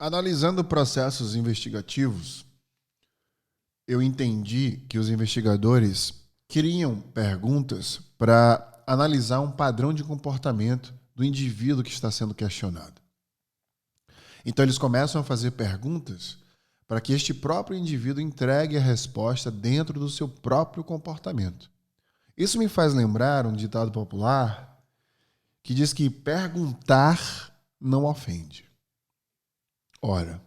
Analisando processos investigativos, eu entendi que os investigadores criam perguntas para analisar um padrão de comportamento do indivíduo que está sendo questionado. Então, eles começam a fazer perguntas para que este próprio indivíduo entregue a resposta dentro do seu próprio comportamento. Isso me faz lembrar um ditado popular que diz que perguntar não ofende. Ora,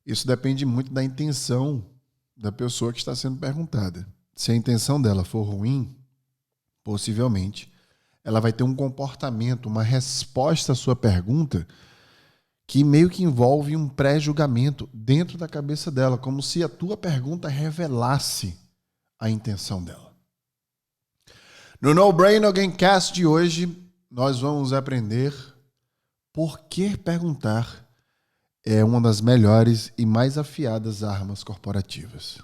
isso depende muito da intenção da pessoa que está sendo perguntada. Se a intenção dela for ruim, possivelmente, ela vai ter um comportamento, uma resposta à sua pergunta que meio que envolve um pré-julgamento dentro da cabeça dela, como se a tua pergunta revelasse a intenção dela. No No Brain No Gamecast de hoje, nós vamos aprender por que perguntar é uma das melhores e mais afiadas armas corporativas.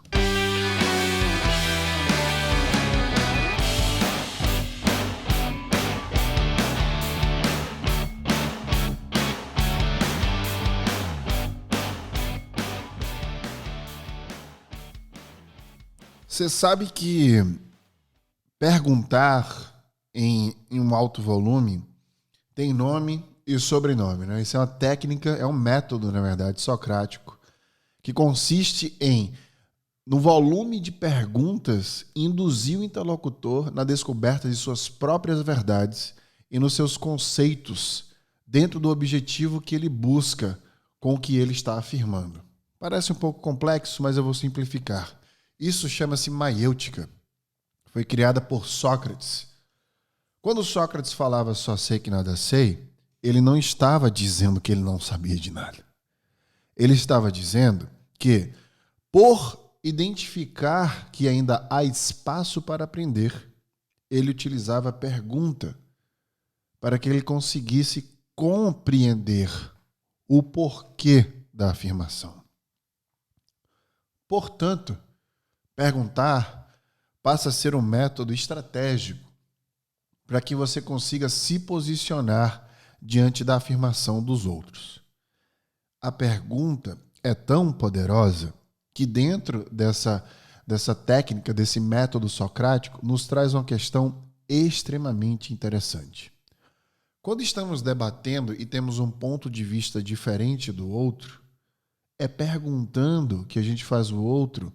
Você sabe que perguntar em um alto volume tem nome e sobrenome, né? Isso é uma técnica, é um método, na verdade, socrático, que consiste em, no volume de perguntas, induzir o interlocutor na descoberta de suas próprias verdades e nos seus conceitos dentro do objetivo que ele busca com o que ele está afirmando. Parece um pouco complexo, mas eu vou simplificar. Isso chama-se maiêutica. Foi criada por Sócrates. Quando Sócrates falava só sei que nada sei, ele não estava dizendo que ele não sabia de nada. Ele estava dizendo que, por identificar que ainda há espaço para aprender, ele utilizava a pergunta para que ele conseguisse compreender o porquê da afirmação. Portanto, perguntar passa a ser um método estratégico para que você consiga se posicionar diante da afirmação dos outros. A pergunta é tão poderosa que dentro dessa técnica, desse método socrático, nos traz uma questão extremamente interessante. Quando estamos debatendo e temos um ponto de vista diferente do outro, é perguntando que a gente faz o outro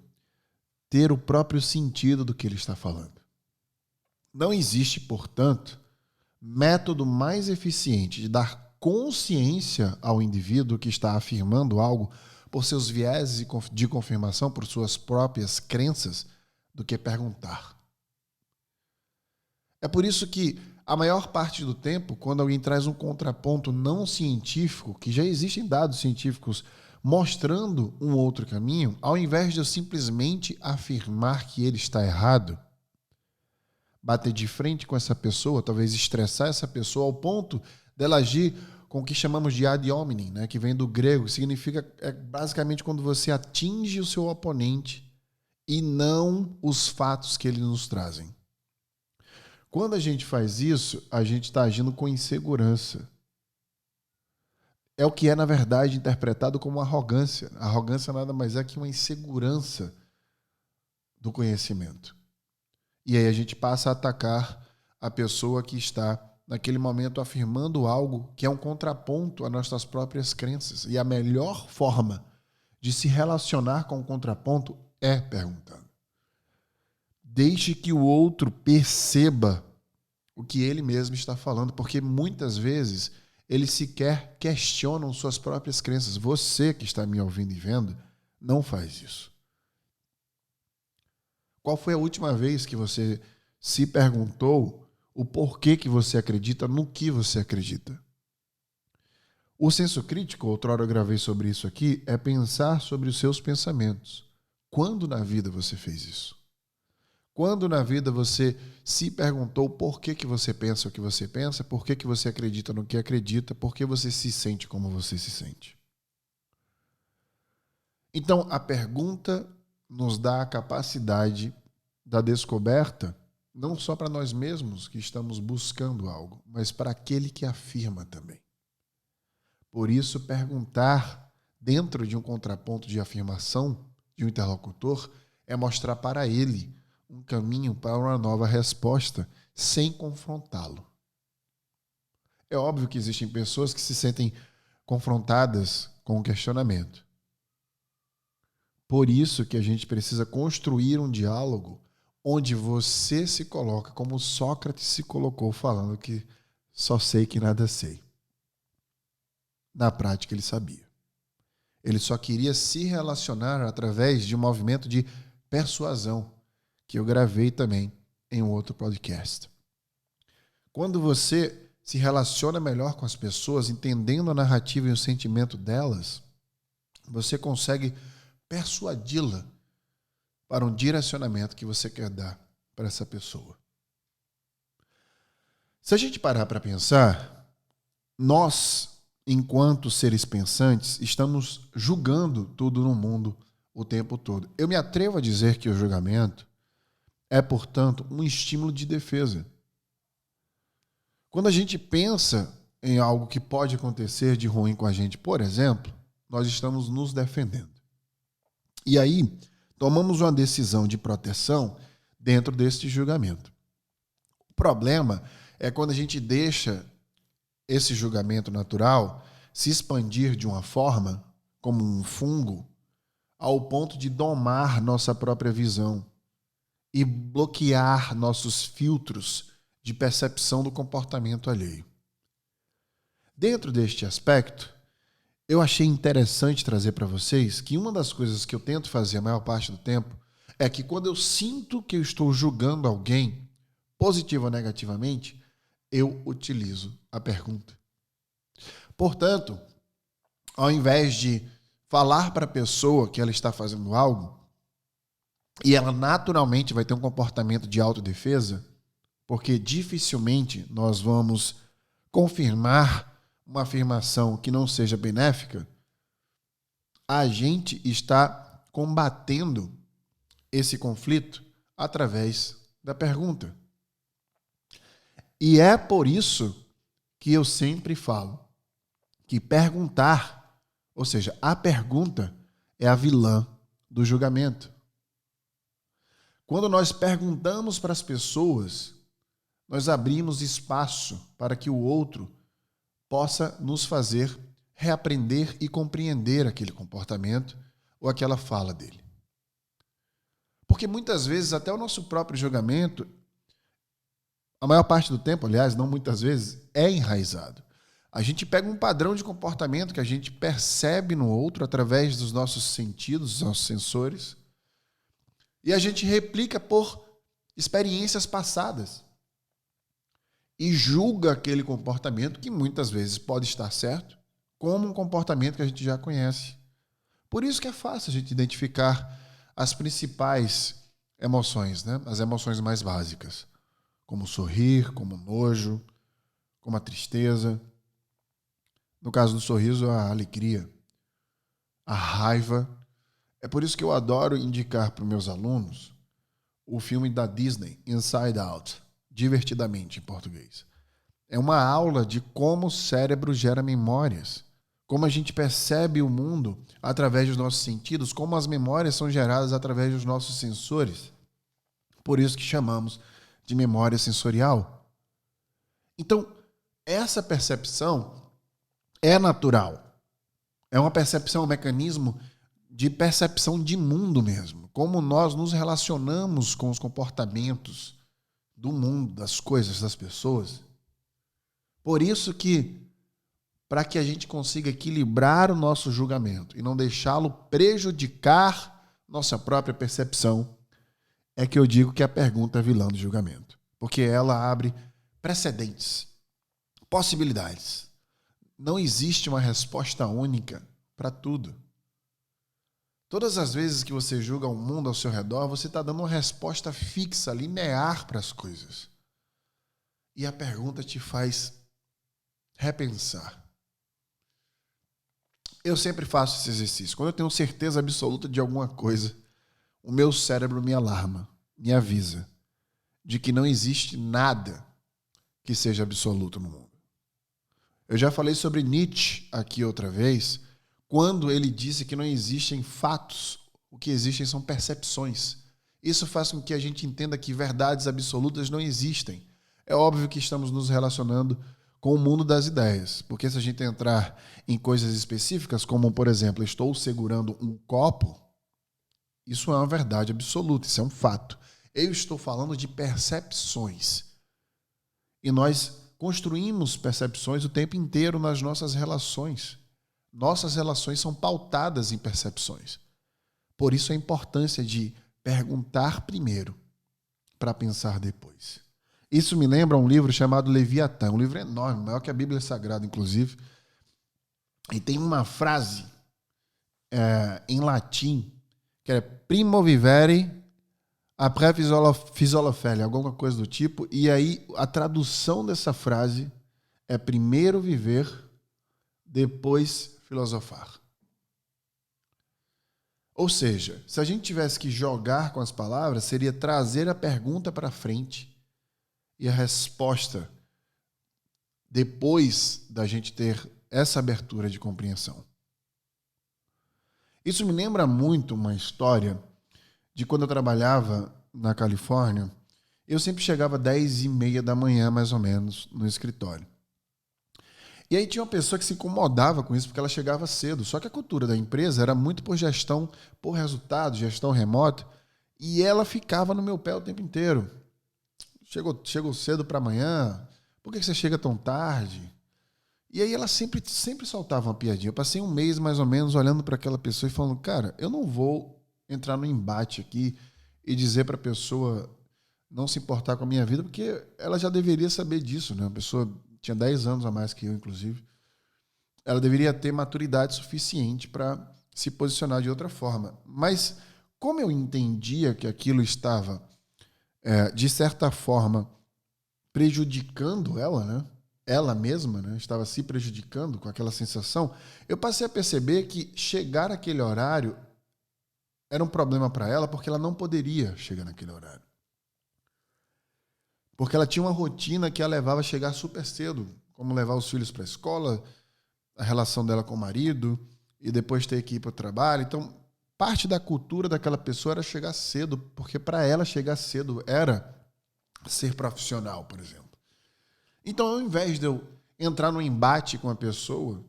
ter o próprio sentido do que ele está falando. Não existe, portanto, método mais eficiente de dar consciência ao indivíduo que está afirmando algo por seus vieses de confirmação, por suas próprias crenças, do que perguntar. É por isso que a maior parte do tempo, quando alguém traz um contraponto não científico, que já existem dados científicos mostrando um outro caminho, ao invés de eu simplesmente afirmar que ele está errado, bater de frente com essa pessoa, talvez estressar essa pessoa ao ponto dela agir com o que chamamos de ad hominem, né? Que vem do grego, que significa basicamente quando você atinge o seu oponente e não os fatos que eles nos trazem. Quando a gente faz isso, a gente está agindo com insegurança. É o que é, na verdade, interpretado como arrogância. A arrogância nada mais é que uma insegurança do conhecimento. E aí a gente passa a atacar a pessoa que está, naquele momento, afirmando algo que é um contraponto às nossas próprias crenças. E a melhor forma de se relacionar com o contraponto é perguntando. Deixe que o outro perceba o que ele mesmo está falando, porque muitas vezes eles sequer questionam suas próprias crenças. Você que está me ouvindo e vendo, não faz isso. Qual foi a última vez que você se perguntou o porquê que você acredita no que você acredita? O senso crítico, outrora eu gravei sobre isso aqui, é pensar sobre os seus pensamentos. Quando na vida você fez isso? Quando na vida você se perguntou por que você pensa o que você pensa, por que você acredita no que acredita, por que você se sente como você se sente? Então, a pergunta nos dá a capacidade da descoberta, não só para nós mesmos que estamos buscando algo, mas para aquele que afirma também. Por isso, perguntar dentro de um contraponto de afirmação de um interlocutor é mostrar para ele um caminho para uma nova resposta sem confrontá-lo. É óbvio que existem pessoas que se sentem confrontadas com o questionamento. Por isso que a gente precisa construir um diálogo onde você se coloca como Sócrates se colocou, falando que só sei que nada sei. Na prática, ele sabia. Ele só queria se relacionar através de um movimento de persuasão, que eu gravei também em um outro podcast. Quando você se relaciona melhor com as pessoas, entendendo a narrativa e o sentimento delas, você consegue persuadi-la para um direcionamento que você quer dar para essa pessoa. Se a gente parar para pensar, nós, enquanto seres pensantes, estamos julgando tudo no mundo o tempo todo. Eu me atrevo a dizer que o julgamento é, portanto, um estímulo de defesa. Quando a gente pensa em algo que pode acontecer de ruim com a gente, por exemplo, nós estamos nos defendendo. E aí, tomamos uma decisão de proteção dentro deste julgamento. O problema é quando a gente deixa esse julgamento natural se expandir de uma forma, como um fungo, ao ponto de domar nossa própria visão e bloquear nossos filtros de percepção do comportamento alheio. Dentro deste aspecto, eu achei interessante trazer para vocês que uma das coisas que eu tento fazer a maior parte do tempo é que quando eu sinto que eu estou julgando alguém, positivo ou negativamente, eu utilizo a pergunta. Portanto, ao invés de falar para a pessoa que ela está fazendo algo, e ela naturalmente vai ter um comportamento de autodefesa, porque dificilmente nós vamos confirmar uma afirmação que não seja benéfica, a gente está combatendo esse conflito através da pergunta. E é por isso que eu sempre falo que perguntar, ou seja, a pergunta é a vilã do julgamento. Quando nós perguntamos para as pessoas, nós abrimos espaço para que o outro possa nos fazer reaprender e compreender aquele comportamento ou aquela fala dele. Porque muitas vezes até o nosso próprio julgamento, a maior parte do tempo, aliás, não muitas vezes, é enraizado. A gente pega um padrão de comportamento que a gente percebe no outro através dos nossos sentidos, dos nossos sensores, e a gente replica por experiências passadas. E julga aquele comportamento, que muitas vezes pode estar certo, como um comportamento que a gente já conhece. Por isso que é fácil a gente identificar as principais emoções, né? As emoções mais básicas, como o sorrir, como o nojo, como a tristeza. No caso do sorriso, a alegria, a raiva. É por isso que eu adoro indicar para os meus alunos o filme da Disney, Inside Out, divertidamente em português. É uma aula de como o cérebro gera memórias, como a gente percebe o mundo através dos nossos sentidos, como as memórias são geradas através dos nossos sensores. Por isso que chamamos de memória sensorial. Então, essa percepção é natural. É uma percepção, um mecanismo de percepção de mundo mesmo. Como nós nos relacionamos com os comportamentos do mundo, das coisas, das pessoas. Por isso que, para que a gente consiga equilibrar o nosso julgamento e não deixá-lo prejudicar nossa própria percepção, é que eu digo que a pergunta é vilã do julgamento. Porque ela abre precedentes, possibilidades. Não existe uma resposta única para tudo. Todas as vezes que você julga o mundo ao seu redor, você está dando uma resposta fixa, linear para as coisas. E a pergunta te faz repensar. Eu sempre faço esse exercício. Quando eu tenho certeza absoluta de alguma coisa, o meu cérebro me alarma, me avisa de que não existe nada que seja absoluto no mundo. Eu já falei sobre Nietzsche aqui outra vez, quando ele disse que não existem fatos, o que existem são percepções. Isso faz com que a gente entenda que verdades absolutas não existem. É óbvio que estamos nos relacionando com o mundo das ideias, porque se a gente entrar em coisas específicas, como, por exemplo, estou segurando um copo, isso é uma verdade absoluta, isso é um fato. Eu estou falando de percepções. E nós construímos percepções o tempo inteiro nas nossas relações. Nossas relações são pautadas em percepções. Por isso a importância de perguntar primeiro para pensar depois. Isso me lembra um livro chamado Leviatã, um livro enorme, maior que a Bíblia Sagrada, inclusive. E tem uma frase em latim que é primo vivere après philosophere, alguma coisa do tipo. E aí a tradução dessa frase é primeiro viver, depois filosofar. Ou seja, se a gente tivesse que jogar com as palavras, seria trazer a pergunta para frente e a resposta depois da gente ter essa abertura de compreensão. Isso me lembra muito uma história de quando eu trabalhava na Califórnia. Eu sempre chegava às 10h30 da manhã, mais ou menos, no escritório. E aí tinha uma pessoa que se incomodava com isso porque ela chegava cedo. Só que a cultura da empresa era muito por gestão, por resultado, gestão remota. E ela ficava no meu pé o tempo inteiro. Chegou cedo para amanhã? Por que você chega tão tarde? E aí ela sempre soltava uma piadinha. Eu passei um mês mais ou menos olhando para aquela pessoa e falando, cara, eu não vou entrar no embate aqui e dizer para a pessoa não se importar com a minha vida, porque ela já deveria saber disso, né? A pessoa tinha 10 anos a mais que eu, inclusive. Ela deveria ter maturidade suficiente para se posicionar de outra forma. Mas como eu entendia que aquilo estava, de certa forma, prejudicando ela, né? Ela mesma, né? Estava se prejudicando com aquela sensação, eu passei a perceber que chegar àquele horário era um problema para ela, porque ela não poderia chegar naquele horário. Porque ela tinha uma rotina que a levava a chegar super cedo, como levar os filhos para a escola, a relação dela com o marido, e depois ter que ir para o trabalho. Então, parte da cultura daquela pessoa era chegar cedo, porque para ela chegar cedo era ser profissional, por exemplo. Então, ao invés de eu entrar num embate com a pessoa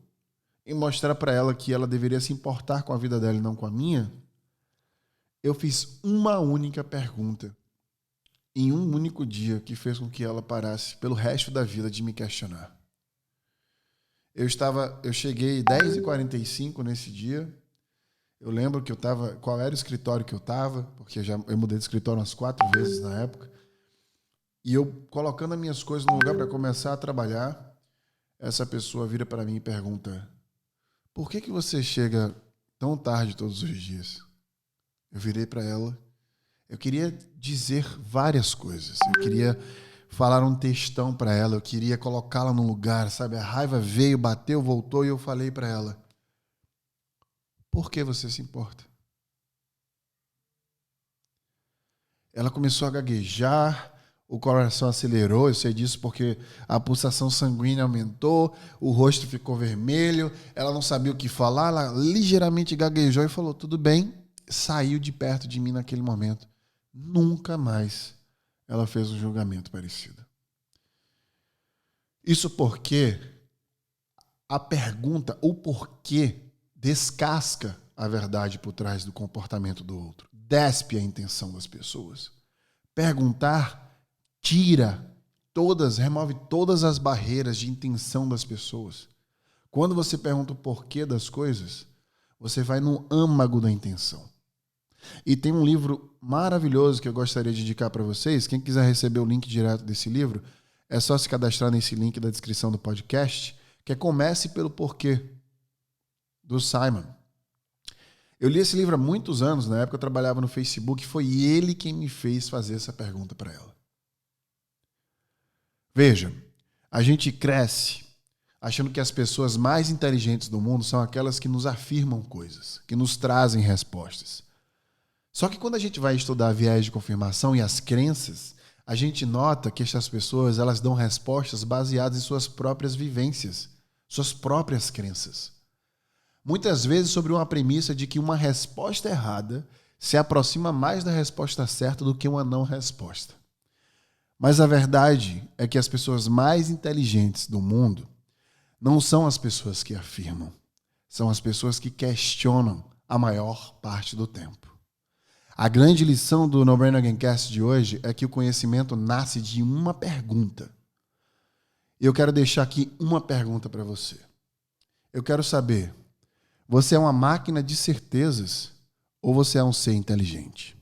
e mostrar para ela que ela deveria se importar com a vida dela e não com a minha, eu fiz uma única pergunta em um único dia que fez com que ela parasse pelo resto da vida de me questionar. Eu cheguei 10h45 nesse dia. Eu lembro que qual era o escritório que eu estava, porque eu mudei de escritório umas 4 vezes na época. E eu colocando as minhas coisas no lugar para começar a trabalhar, essa pessoa vira para mim e pergunta: por que você chega tão tarde todos os dias? Eu virei para ela. Eu queria dizer várias coisas. Eu queria falar um textão para ela. Eu queria colocá-la num lugar, sabe? A raiva veio, bateu, voltou e eu falei para ela: por que você se importa? Ela começou a gaguejar, o coração acelerou, eu sei disso porque a pulsação sanguínea aumentou, o rosto ficou vermelho, ela não sabia o que falar, ela ligeiramente gaguejou e falou: tudo bem, saiu de perto de mim naquele momento. Nunca mais ela fez um julgamento parecido. Isso porque a pergunta, o porquê, descasca a verdade por trás do comportamento do outro. Despe a intenção das pessoas. Perguntar remove todas as barreiras de intenção das pessoas. Quando você pergunta o porquê das coisas, você vai no âmago da intenção. E tem um livro maravilhoso que eu gostaria de indicar para vocês. Quem quiser receber o link direto desse livro, é só se cadastrar nesse link da descrição do podcast, que é Comece pelo Porquê, do Simon. Eu li esse livro há muitos anos, na época eu trabalhava no Facebook, foi ele quem me fez fazer essa pergunta para ela. Veja, a gente cresce achando que as pessoas mais inteligentes do mundo são aquelas que nos afirmam coisas, que nos trazem respostas. Só que quando a gente vai estudar viés de confirmação e as crenças, a gente nota que essas pessoas elas dão respostas baseadas em suas próprias vivências, suas próprias crenças. Muitas vezes sobre uma premissa de que uma resposta errada se aproxima mais da resposta certa do que uma não resposta. Mas a verdade é que as pessoas mais inteligentes do mundo não são as pessoas que afirmam, são as pessoas que questionam a maior parte do tempo. A grande lição do No Brain Again Cast de hoje é que o conhecimento nasce de uma pergunta. E eu quero deixar aqui uma pergunta para você. Eu quero saber, você é uma máquina de certezas ou você é um ser inteligente?